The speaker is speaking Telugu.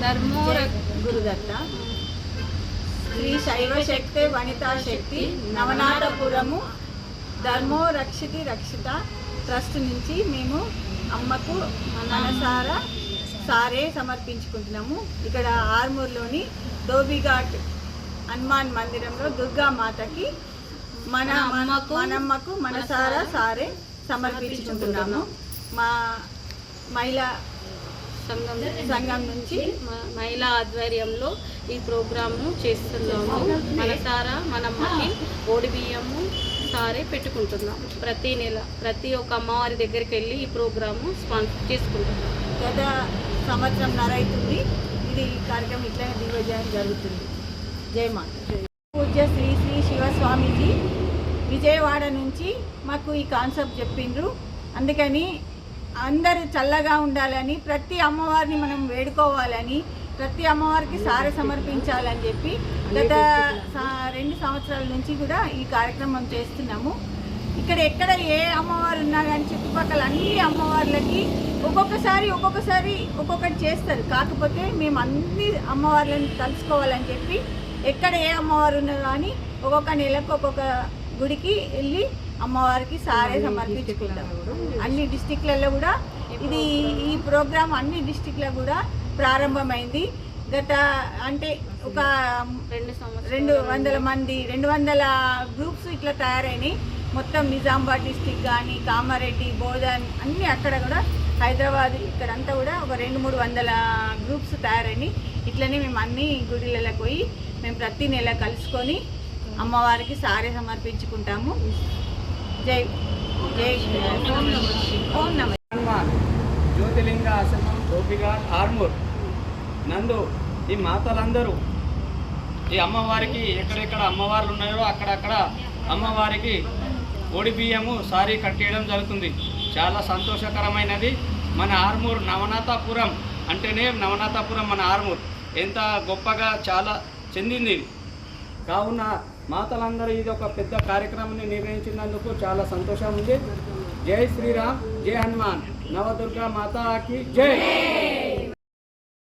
గురుదత్త శ్రీ శైవ శక్తి వనితా శక్తి నవనాథపురము ధర్మో రక్షితి రక్షిత ట్రస్ట్ నుంచి మేము అమ్మకు మనసారా సారే సమర్పించుకుంటున్నాము. ఇక్కడ ఆర్మూర్లోని ధోబిఘాట్ హనుమాన్ మందిరంలో దుర్గా మాతకి మనమ్మకు మనసారా సారే సమర్పించుకుంటున్నాము. మా మహిళా సంఘం నుంచి మహిళా ఆధ్వర్యంలో ఈ ప్రోగ్రామ్ను చేస్తున్నాము. మనసారా మనమ్మకి ఓడి బియ్యము సారే పెట్టుకుంటున్నాము. ప్రతి నెల ప్రతి ఒక్క అమ్మవారి దగ్గరికి వెళ్ళి ఈ ప్రోగ్రాము స్పాన్సర్ చేసుకుంటున్నాము. గత సంవత్సరంన్నర అవుతుంది ఇది కార్యక్రమం ఇట్లనే దిగ్విజయం జరుగుతుంది. జై మాత. పూజ్య శ్రీ శ్రీ శివస్వామీజీ విజయవాడ నుంచి మాకు ఈ కాన్సెప్ట్ చెప్పిండ్రు. అందుకని అందరూ చల్లగా ఉండాలని, ప్రతి అమ్మవారిని మనం వేడుకోవాలని, ప్రతి అమ్మవారికి సారె సమర్పించాలని చెప్పి గత 2 సంవత్సరాల నుంచి కూడా ఈ కార్యక్రమం చేస్తున్నాము. ఇక్కడ ఎక్కడ ఏ అమ్మవారు ఉన్నా కానీ చుట్టుపక్కల అన్ని అమ్మవార్లకి ఒక్కొక్కసారి ఒక్కొక్కటి చేస్తారు. కాకపోతే మేము అన్ని అమ్మవార్లను కలుసుకోవాలని చెప్పి ఎక్కడ ఏ అమ్మవారు ఉన్నా కానీ ఒక్కొక్క నెలకు ఒక్కొక్క గుడికి వెళ్ళి అమ్మవారికి సారే సమర్పించుకుంటాం. అన్ని డిస్టిక్లలో కూడా ఈ ప్రోగ్రాం అన్ని డిస్టిక్లో కూడా ప్రారంభమైంది. గత అంటే ఒక 200 మంది 200 గ్రూప్స్ ఇట్లా తయారైనాయి. మొత్తం నిజామాబాద్ డిస్టిక్ కానీ కామారెడ్డి బోధన్ అన్నీ అక్కడ కూడా హైదరాబాద్ ఇక్కడంతా కూడా ఒక 200-300 గ్రూప్స్ తయారైనాయి. ఇట్లనే మేము అన్ని గుడిలకు పోయి మేము ప్రతి నెల కలుసుకొని అమ్మవారికి సారే సమర్పించుకుంటాము. జై జై ఓం నమః. జ్యోతిలింగ ఆశ్రమం ధోబిఘాట్ ఆర్మూర్ నందు ఈ మాతలందరూ ఈ అమ్మవారికి ఎక్కడెక్కడ అమ్మవార్లు ఉన్నాయో అక్కడక్కడ అమ్మవారికి ఓడి బియ్యము సారీ కట్టేయడం జరుగుతుంది. చాలా సంతోషకరమైనది. మన ఆర్మూర్ నవనాథపురం అంటేనే నవనాథపురం మన ఆర్మూర్ ఎంత గొప్పగా చాలా చెందింది. కావున మాతలందరూ ఇది ఒక పెద్ద కార్యక్రమాన్ని నిర్వహించినందుకు చాలా సంతోషం ఉంది. జై శ్రీరామ్, జై హనుమాన్, నవదుర్గా మాతాకి జై.